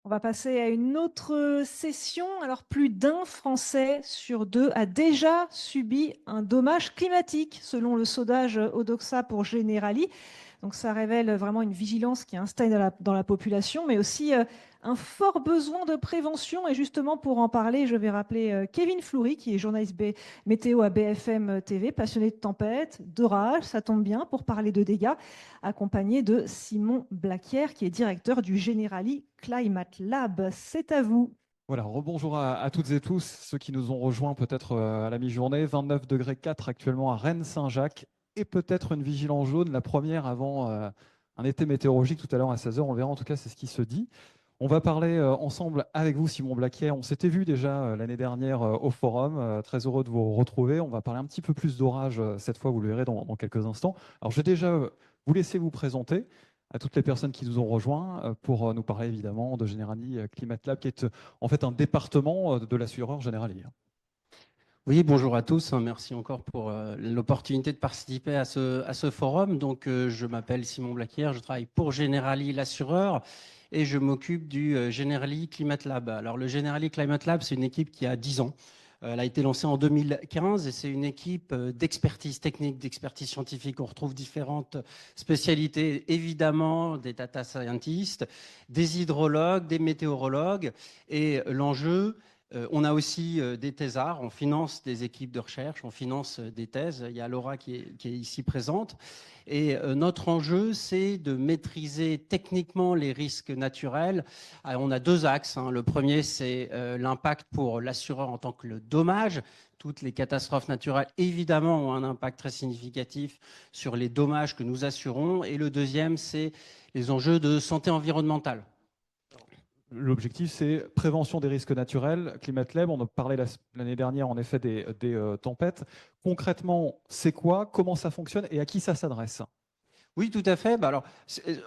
On va passer à une autre session. Alors, plus d'un Français sur deux a déjà subi un dommage climatique, selon le sondage Odoxa pour Generali. Donc, ça révèle vraiment une vigilance qui est installée dans la population, mais aussi un fort besoin de prévention. Et justement, pour en parler, je vais rappeler Kevin Fleury, qui est journaliste météo à BFM TV, passionné de tempêtes, d'orages, ça tombe bien, pour parler de dégâts, accompagné de Simon Blaquière, qui est directeur du Generali Climate Lab. C'est à vous. Voilà, rebonjour à toutes et tous, ceux qui nous ont rejoints peut-être à la mi-journée. 29 degrés 4 actuellement à Rennes-Saint-Jacques et peut-être une vigilance jaune, la première avant un été météorologique tout à l'heure à 16 heures. On verra, en tout cas, c'est ce qui se dit. On va parler ensemble avec vous, Simon Blaquière. On s'était vu déjà l'année dernière au forum. Très heureux de vous retrouver. On va parler un petit peu plus d'orage cette fois, vous le verrez dans quelques instants. Alors, je vais déjà vous laisser vous présenter à toutes les personnes qui nous ont rejoints pour nous parler évidemment de Generali Climate Lab, qui est en fait un département de l'assureur Generali. Oui, bonjour à tous. Merci encore pour l'opportunité de participer à ce forum. Donc, je m'appelle Simon Blaquière, je travaille pour Generali, l'assureur, et je m'occupe du Generali Climate Lab. Alors, le Generali Climate Lab, c'est une équipe qui a 10 ans. Elle a été lancée en 2015 et c'est une équipe d'expertise technique, d'expertise scientifique. On retrouve différentes spécialités, évidemment, des data scientists, des hydrologues, des météorologues. Et l'enjeu, on a aussi des thésards, on finance des équipes de recherche, on finance des thèses. Il y a Laura qui est ici présente. Et notre enjeu, c'est de maîtriser techniquement les risques naturels. Alors, on a deux axes, hein. Le premier, c'est l'impact pour l'assureur en tant que le dommage. Toutes les catastrophes naturelles, évidemment, ont un impact très significatif sur les dommages que nous assurons. Et le deuxième, c'est les enjeux de santé environnementale. L'objectif, c'est prévention des risques naturels, Climate Lab. On a parlé l'année dernière, en effet, des tempêtes. Concrètement, c'est quoi? Comment ça fonctionne et à qui ça s'adresse? Oui, tout à fait. Bah alors,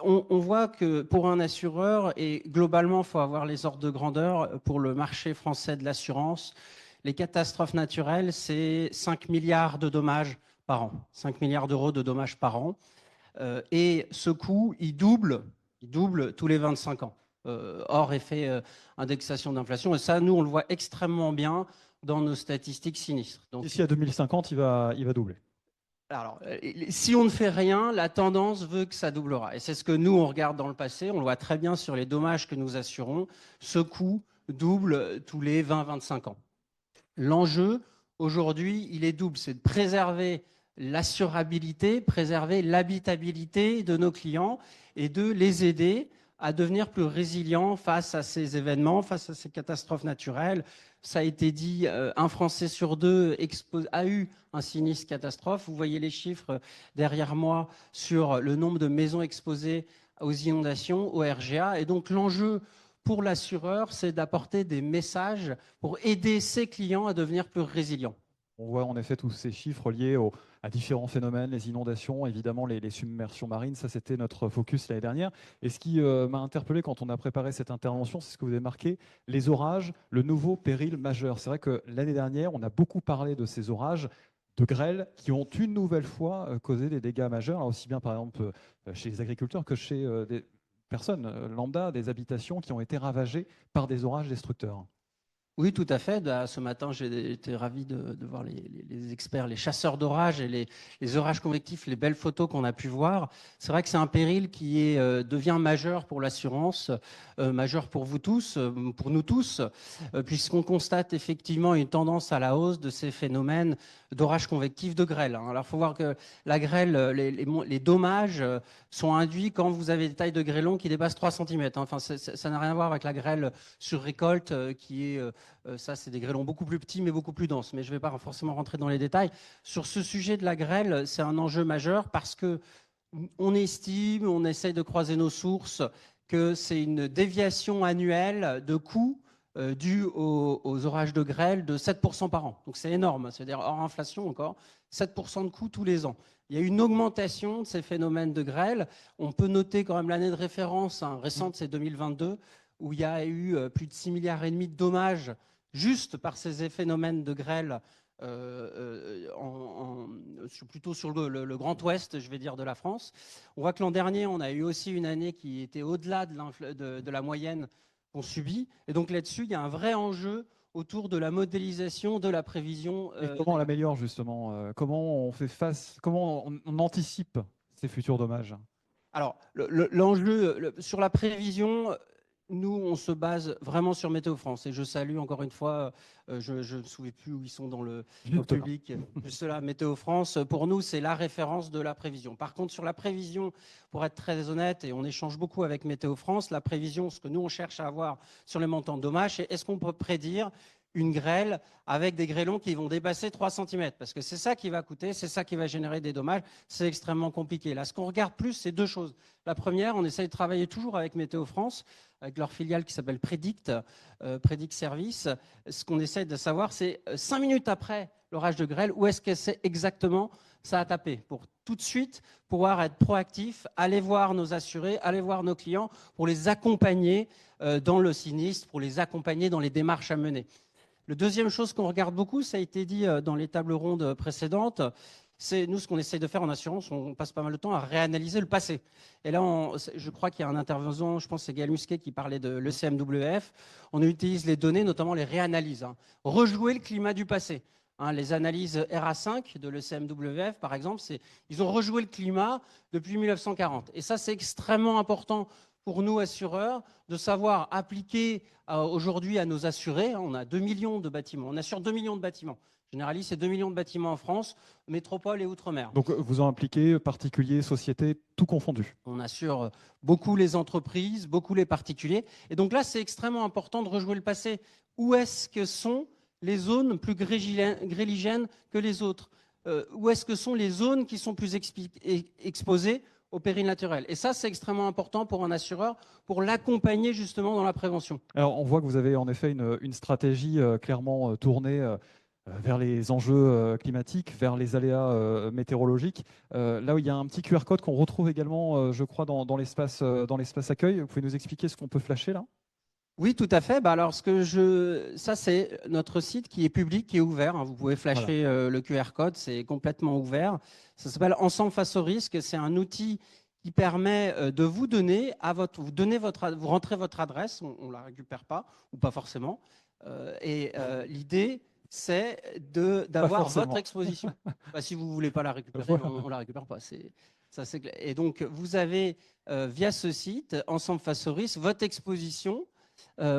on voit que pour un assureur, et globalement, il faut avoir les ordres de grandeur pour le marché français de l'assurance, les catastrophes naturelles, c'est 5 milliards de dommages par an, 5 milliards d'euros de dommages par an. Et ce coût, il double tous les 25 ans, hors effet indexation d'inflation. Et ça, nous, on le voit extrêmement bien dans nos statistiques sinistres. Donc, D'ici à 2050, il va doubler. alors, si on ne fait rien, la tendance veut que ça doublera. Et c'est ce que nous, on regarde dans le passé. On le voit très bien sur les dommages que nous assurons. Ce coût double tous les 20-25 ans. L'enjeu, aujourd'hui, il est double. C'est de préserver l'assurabilité, préserver l'habitabilité de nos clients et de les aider à devenir plus résilients face à ces événements, face à ces catastrophes naturelles. Ça a été dit, un Français sur deux a eu un sinistre catastrophe. Vous voyez les chiffres derrière moi sur le nombre de maisons exposées aux inondations, au RGA. Et donc l'enjeu pour l'assureur, c'est d'apporter des messages pour aider ses clients à devenir plus résilients. On voit en effet tous ces chiffres liés à différents phénomènes, les inondations, évidemment les submersions marines, ça c'était notre focus l'année dernière. Et ce qui m'a interpellé quand on a préparé cette intervention, c'est ce que vous avez marqué, les orages, le nouveau péril majeur. C'est vrai que l'année dernière, on a beaucoup parlé de ces orages de grêle qui ont une nouvelle fois causé des dégâts majeurs, alors aussi bien par exemple chez les agriculteurs que chez des personnes lambda, des habitations qui ont été ravagées par des orages destructeurs. Oui, tout à fait. Ce matin, j'ai été ravi de voir les experts, les chasseurs d'orages et les orages convectifs, les belles photos qu'on a pu voir. C'est vrai que c'est un péril qui devient majeur pour l'assurance, majeur pour vous tous, pour nous tous, puisqu'on constate effectivement une tendance à la hausse de ces phénomènes d'orages convectifs, de grêle. Alors, il faut voir que la grêle, les dommages sont induits quand vous avez des tailles de grêlons qui dépassent 3 cm. Enfin, ça n'a rien à voir avec la grêle sur récolte qui est... ça, c'est des grêlons beaucoup plus petits, mais beaucoup plus denses. Mais je ne vais pas forcément rentrer dans les détails. Sur ce sujet de la grêle, c'est un enjeu majeur parce que on estime, on essaye de croiser nos sources, que c'est une déviation annuelle de coûts due aux orages de grêle de 7% par an. Donc c'est énorme, c'est-à-dire hors inflation encore, 7% de coûts tous les ans. Il y a une augmentation de ces phénomènes de grêle. On peut noter quand même l'année de référence récente, c'est 2022, où il y a eu plus de 6,5 milliards de dommages juste par ces phénomènes de grêle, plutôt sur le Grand Ouest, je vais dire, de la France. On voit que l'an dernier, on a eu aussi une année qui était au-delà de la moyenne qu'on subit. Et donc là-dessus, il y a un vrai enjeu autour de la modélisation, de la prévision. Et comment on l'améliore justement? Comment on fait face? Comment on anticipe ces futurs dommages? Alors, l'enjeu sur la prévision, nous, on se base vraiment sur Météo France. Et je salue encore une fois, je ne me souviens plus où ils sont dans le public, juste là, Météo France. Pour nous, c'est la référence de la prévision. Par contre, sur la prévision, pour être très honnête, et on échange beaucoup avec Météo France, la prévision, ce que nous, on cherche à avoir sur les montants de dommages, c'est est-ce qu'on peut prédire une grêle avec des grêlons qui vont dépasser 3 cm, parce que c'est ça qui va coûter, c'est ça qui va générer des dommages, c'est extrêmement compliqué. Là, ce qu'on regarde plus, c'est deux choses. La première, on essaye de travailler toujours avec Météo France, avec leur filiale qui s'appelle Predict Service. Ce qu'on essaye de savoir, c'est 5 minutes après l'orage de grêle, où est-ce que c'est exactement ça a tapé, pour tout de suite pouvoir être proactif, aller voir nos assurés, aller voir nos clients, pour les accompagner dans le sinistre, pour les accompagner dans les démarches à mener. La deuxième chose qu'on regarde beaucoup, ça a été dit dans les tables rondes précédentes, c'est nous ce qu'on essaye de faire en assurance, on passe pas mal de temps à réanalyser le passé. Et là, je crois qu'il y a un intervenant, je pense que c'est Gaël Musquet qui parlait de l'ECMWF. On utilise les données, notamment les réanalyses. Rejouer le climat du passé. Les analyses RA5 de l'ECMWF, par exemple, ils ont rejoué le climat depuis 1940. Et ça, c'est extrêmement important pour nous, assureurs, de savoir appliquer aujourd'hui à nos assurés. On a 2 millions de bâtiments. On assure 2 millions de bâtiments. Generali, c'est 2 millions de bâtiments en France, métropole et outre-mer. Donc, vous en impliquez particuliers, sociétés, tout confondu? On assure beaucoup les entreprises, beaucoup les particuliers. Et donc là, c'est extrêmement important de rejouer le passé. Où est-ce que sont les zones plus gréligènes que les autres? Où est-ce que sont les zones qui sont plus exposées au péril naturel? Et ça, c'est extrêmement important pour un assureur, pour l'accompagner justement dans la prévention. Alors, on voit que vous avez en effet une stratégie clairement tournée vers les enjeux climatiques, vers les aléas météorologiques. Là où il y a un petit QR code qu'on retrouve également, je crois, dans l'espace accueil. Vous pouvez nous expliquer ce qu'on peut flasher là? Oui, tout à fait. Alors, ça, c'est notre site qui est public, qui est ouvert. Vous pouvez flasher le QR code, c'est complètement ouvert. Ça s'appelle Ensemble face au risque. C'est un outil qui permet de vous donner vous rentrez votre adresse, on ne la récupère pas, ou pas forcément. L'idée, c'est d'avoir votre exposition. Si vous ne voulez pas la récupérer, on ne la récupère pas. Et donc, vous avez, via ce site, Ensemble face au risque, votre exposition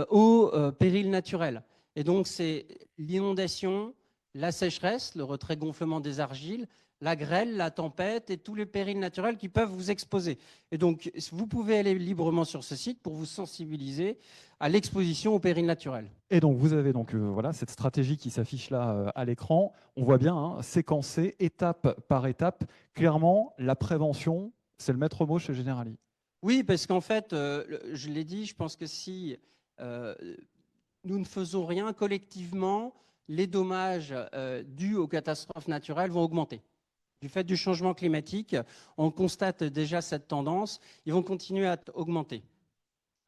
au péril naturel. Et donc, c'est l'inondation, la sécheresse, le retrait-gonflement des argiles, la grêle, la tempête et tous les périls naturels qui peuvent vous exposer. Et donc, vous pouvez aller librement sur ce site pour vous sensibiliser à l'exposition au péril naturel. Et donc, vous avez voilà, cette stratégie qui s'affiche là à l'écran. On voit bien, séquencé, étape par étape. Clairement, la prévention, c'est le maître mot chez Generali. Oui, parce qu'en fait, je l'ai dit, je pense que si nous ne faisons rien collectivement, les dommages dus aux catastrophes naturelles vont augmenter. Du fait du changement climatique, on constate déjà cette tendance, ils vont continuer à augmenter.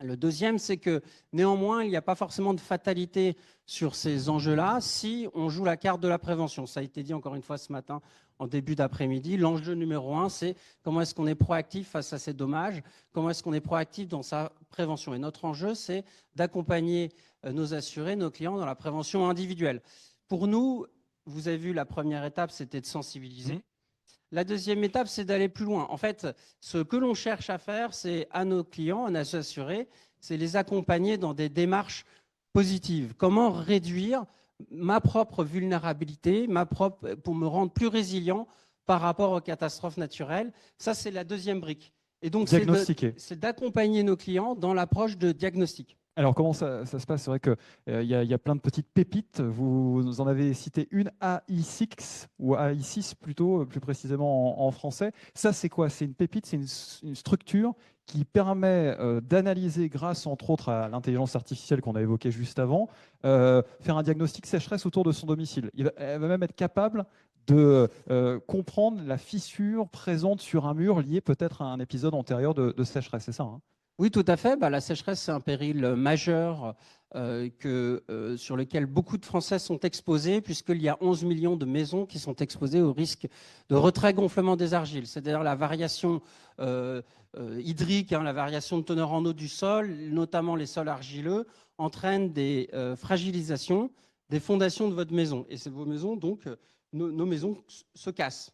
Le deuxième, c'est que néanmoins, il n'y a pas forcément de fatalité sur ces enjeux-là si on joue la carte de la prévention. Ça a été dit encore une fois ce matin en début d'après-midi. L'enjeu numéro 1, c'est comment est-ce qu'on est proactif face à ces dommages, comment est-ce qu'on est proactif dans sa prévention. Et notre enjeu, c'est d'accompagner nos assurés, nos clients dans la prévention individuelle. Pour nous, vous avez vu, la première étape, c'était de sensibiliser. La deuxième étape, c'est d'aller plus loin. En fait, ce que l'on cherche à faire, c'est à nos clients, à nos assurés, c'est les accompagner dans des démarches positives. Comment réduire ma propre vulnérabilité, pour me rendre plus résilient par rapport aux catastrophes naturelles? Ça, c'est la deuxième brique. Et donc, c'est d'accompagner nos clients dans l'approche de diagnostic. Alors, comment ça se passe? C'est vrai qu'il y a plein de petites pépites. Vous en avez cité une, AI6, ou AI6 plutôt, plus précisément en français. Ça, c'est quoi? C'est une pépite, c'est une structure qui permet d'analyser, grâce entre autres à l'intelligence artificielle qu'on a évoquée juste avant, faire un diagnostic sécheresse autour de son domicile. Elle va même être capable de comprendre la fissure présente sur un mur liée peut-être à un épisode antérieur de sécheresse. C'est ça, hein? Oui, tout à fait. La sécheresse, c'est un péril majeur sur lequel beaucoup de Français sont exposés, puisqu'il y a 11 millions de maisons qui sont exposées au risque de retrait-gonflement des argiles. C'est-à-dire la variation hydrique, la variation de teneur en eau du sol, notamment les sols argileux, entraîne des fragilisations des fondations de votre maison. Et c'est vos maisons, donc nos maisons se cassent.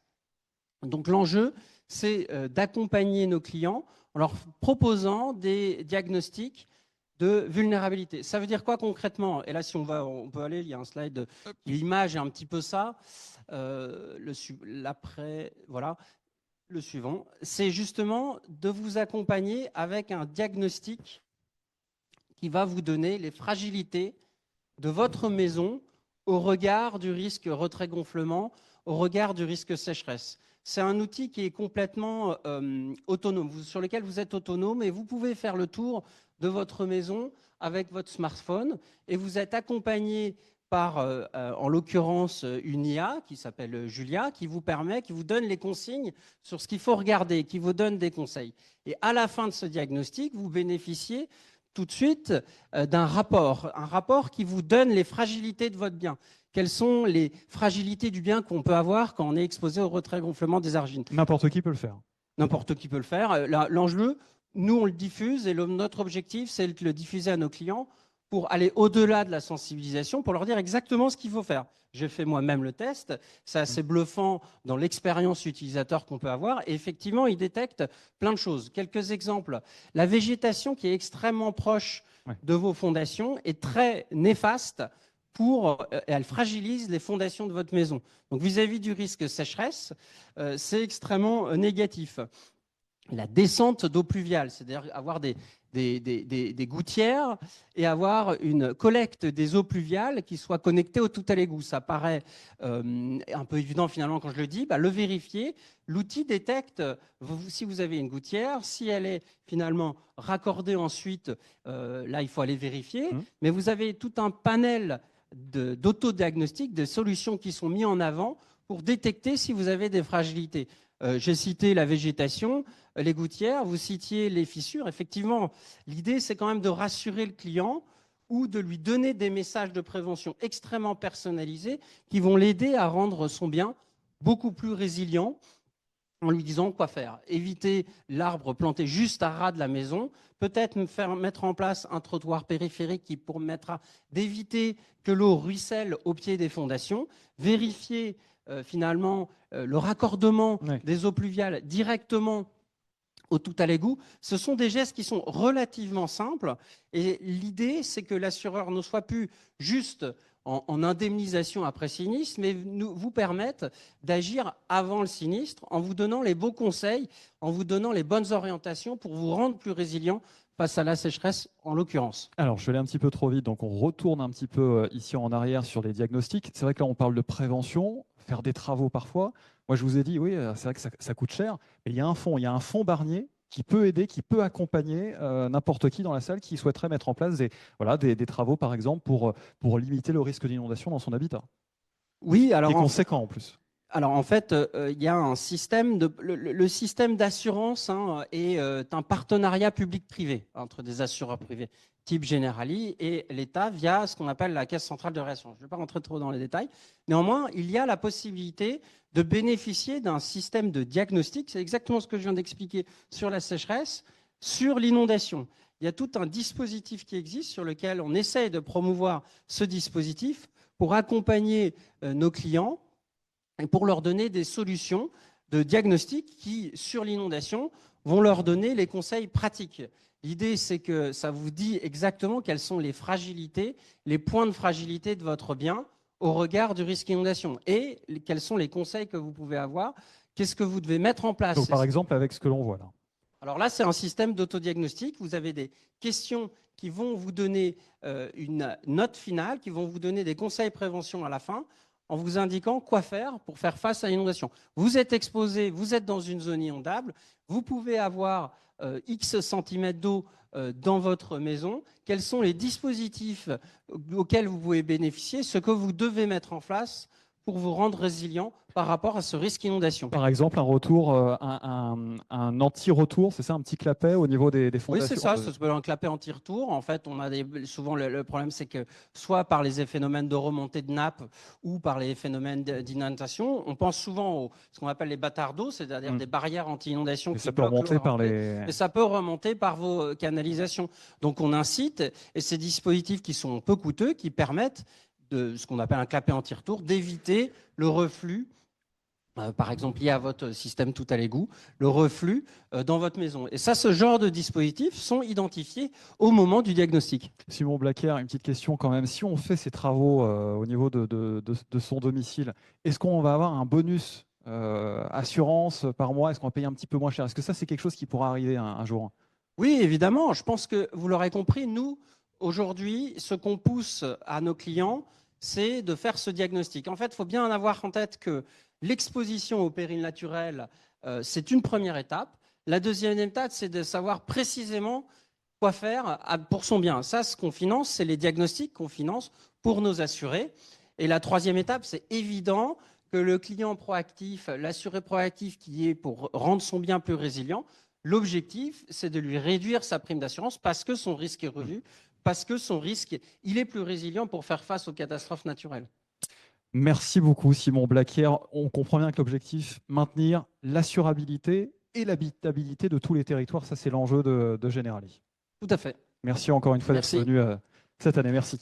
Donc l'enjeu, c'est d'accompagner nos clients en leur proposant des diagnostics de vulnérabilité. Ça veut dire quoi concrètement? Et là, si on peut aller, il y a un slide qui image un petit peu ça. L'après, voilà, le suivant. C'est justement de vous accompagner avec un diagnostic qui va vous donner les fragilités de votre maison au regard du risque retrait-gonflement, au regard du risque sécheresse. C'est un outil qui est complètement autonome, sur lequel vous êtes autonome et vous pouvez faire le tour de votre maison avec votre smartphone et vous êtes accompagné par, en l'occurrence, une IA qui s'appelle Julia, qui vous donne les consignes sur ce qu'il faut regarder, qui vous donne des conseils. Et à la fin de ce diagnostic, vous bénéficiez tout de suite un rapport qui vous donne les fragilités de votre bien. Quelles sont les fragilités du bien qu'on peut avoir quand on est exposé au retrait-gonflement des argiles? N'importe qui peut le faire. N'importe qui peut le faire. L'enjeu, nous, on le diffuse et notre objectif, c'est de le diffuser à nos clients pour aller au-delà de la sensibilisation, pour leur dire exactement ce qu'il faut faire. J'ai fait moi-même le test. C'est assez bluffant dans l'expérience utilisateur qu'on peut avoir. Et effectivement, il détecte plein de choses. Quelques exemples. La végétation qui est extrêmement proche de vos fondations est très néfaste elle fragilise les fondations de votre maison. Donc, vis-à-vis du risque sécheresse, c'est extrêmement négatif. La descente d'eau pluviale, c'est-à-dire avoir des gouttières et avoir une collecte des eaux pluviales qui soit connectée au tout à l'égout. Ça paraît un peu évident finalement quand je le dis. Le vérifier, l'outil détecte si vous avez une gouttière, si elle est finalement raccordée ensuite, là il faut aller vérifier. Mais vous avez tout un panel d'autodiagnostic, de solutions qui sont mis en avant pour détecter si vous avez des fragilités. J'ai cité la végétation, les gouttières, vous citiez les fissures. Effectivement, l'idée, c'est quand même de rassurer le client ou de lui donner des messages de prévention extrêmement personnalisés qui vont l'aider à rendre son bien beaucoup plus résilient en lui disant quoi faire. Éviter l'arbre planté juste à ras de la maison, peut-être mettre en place un trottoir périphérique qui permettra d'éviter que l'eau ruisselle au pied des fondations, vérifier finalement le raccordement des eaux pluviales directement au tout à l'égout. Ce sont des gestes qui sont relativement simples et l'idée, c'est que l'assureur ne soit plus juste en indemnisation après sinistre, mais vous permettre d'agir avant le sinistre en vous donnant les bons conseils, en vous donnant les bonnes orientations pour vous rendre plus résilient face à la sécheresse en l'occurrence. Alors, je vais aller un petit peu trop vite, donc on retourne un petit peu ici en arrière sur les diagnostics. C'est vrai que là, on parle de prévention, faire des travaux parfois. Moi, je vous ai dit, oui, c'est vrai que ça coûte cher, mais il y a un fonds Barnier qui peut aider, qui peut accompagner n'importe qui dans la salle qui souhaiterait mettre en place des travaux, par exemple, pour limiter le risque d'inondation dans son habitat. Oui, alors. Qui est conséquent en plus. Alors en fait, il y a un système le système d'assurance est un partenariat public-privé entre des assureurs privés type Generali et l'État via ce qu'on appelle la Caisse centrale de réassurance. Je ne vais pas rentrer trop dans les détails. Néanmoins, il y a la possibilité de bénéficier d'un système de diagnostic. C'est exactement ce que je viens d'expliquer sur la sécheresse, sur l'inondation. Il y a tout un dispositif qui existe sur lequel on essaye de promouvoir ce dispositif pour accompagner nos clients et pour leur donner des solutions de diagnostic qui, sur l'inondation, vont leur donner les conseils pratiques. L'idée, c'est que ça vous dit exactement quelles sont les fragilités, les points de fragilité de votre bien au regard du risque inondation et quels sont les conseils que vous pouvez avoir, qu'est-ce que vous devez mettre en place. Donc, par exemple, avec ce que l'on voit là. Alors là, c'est un système d'autodiagnostic. Vous avez des questions qui vont vous donner une note finale, qui vont vous donner des conseils prévention à la fin, en vous indiquant quoi faire pour faire face à l'inondation. Vous êtes exposé, vous êtes dans une zone inondable, vous pouvez avoir X centimètres d'eau dans votre maison. Quels sont les dispositifs auxquels vous pouvez bénéficier, ce que vous devez mettre en place pour vous rendre résilient par rapport à ce risque inondation. Par exemple, un retour, un anti-retour, c'est ça, un petit clapet au niveau des fondations? Oui, c'est ça, ça s'appelle un clapet anti-retour. En fait, on a souvent le problème, c'est que soit par les phénomènes de remontée de nappe ou par les phénomènes d'inondation, on pense souvent à ce qu'on appelle les bâtards d'eau, c'est-à-dire des barrières anti-inondation. Ça peut remonter par les... Et ça peut remonter par vos canalisations. Donc, on incite, et ces dispositifs qui sont peu coûteux, qui permettent de ce qu'on appelle un clapet anti-retour, d'éviter le reflux. Par exemple, lié à votre système tout à l'égout, le reflux dans votre maison. Et ça, ce genre de dispositifs sont identifiés au moment du diagnostic. Simon Blacker, une petite question quand même. Si on fait ces travaux au niveau de son domicile, est-ce qu'on va avoir un bonus assurance par mois? Est-ce qu'on va payer un petit peu moins cher? Est-ce que ça, c'est quelque chose qui pourra arriver un jour? Oui, évidemment. Je pense que vous l'aurez compris, nous, aujourd'hui, ce qu'on pousse à nos clients, c'est de faire ce diagnostic. En fait, il faut bien en avoir en tête que l'exposition au péril naturel, c'est une première étape. La deuxième étape, c'est de savoir précisément quoi faire pour son bien. Ça, ce qu'on finance, c'est les diagnostics qu'on finance pour nos assurés. Et la troisième étape, c'est évident que le client proactif, l'assuré proactif qui est pour rendre son bien plus résilient, l'objectif, c'est de lui réduire sa prime d'assurance parce que son risque est revu, parce que son risque, il est plus résilient pour faire face aux catastrophes naturelles. Merci beaucoup, Simon Blacker. On comprend bien que l'objectif, maintenir l'assurabilité et l'habitabilité de tous les territoires, ça c'est l'enjeu de Generali. Tout à fait. Merci encore une fois d'être venu cette année. Merci.